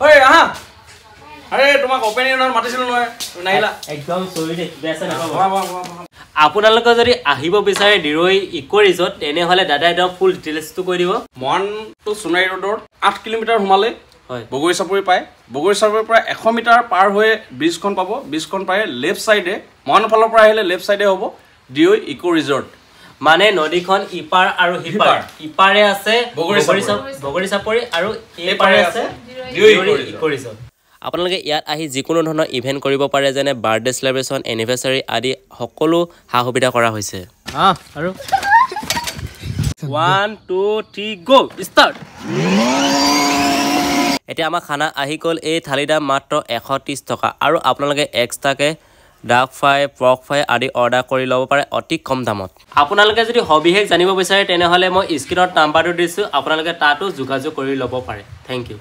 Oi, aha. Are তোমাক ওপেনিংৰ মাতিছিল নহয় নাহিলা একদম সৰি দে বেছা না আপোনালোকে যদি আহিব বিচাৰে ডিৰৈ ইকো ৰিজৰ্ট তেনে হলে দাদা এটা ফুল ডিটেইলছটো কৈ দিব মন টু সোনাই ৰোডৰ 8 কিলোমিটাৰ হুমালে হয় বগৰীচাপৰি পায় বগৰীচাপৰিৰ পৰা 100 মিটাৰ পাৰ হৈ ব্ৰিজখন পাব ব্ৰিজখন পায় লেফট সাইডে মন ফালৰ পৰা আহিলে লেফট সাইডে হ'ব ডিৰৈ ইকো ৰিজৰ্ট মানে নদীখন ইপাৰ আৰু হিপাৰ ইপাৰে আছে বগৰীচাপৰি আৰু এপাৰে আছে ডিৰৈ ইকো ৰিজৰ্ট আপোনালোকে ইয়াত আহি যিকোনো ধৰণৰ ইভেন্ট কৰিব পাৰে যেনে বাৰ্থডে সেলিব্ৰেচন এনিভাৰ্সাৰী আদি সকলো হা সুবিধা কৰা হৈছে আৰু 1 2 3 গো ষ্টাৰ্ট এতিয়া আমাৰ খানা আহি গ'ল এই থালি দাম মাত্ৰ 130 টকা আৰু আপোনালোকে এক্সট্ৰাকে ডাক ফ্ৰাই পৰ্ক ফ্ৰাই আদি অৰ্ডাৰ কৰি ল'ব পাৰে অতি কম দামত আপোনালোকে যদি হবিহেক জানিব বিচাৰে তেনে হলে মই স্ক্ৰীনত নাম্বাৰটো দিছো আপোনালোকে তাতো যোগাযোগ কৰি ল'ব পাৰে থ্যাংক ইউ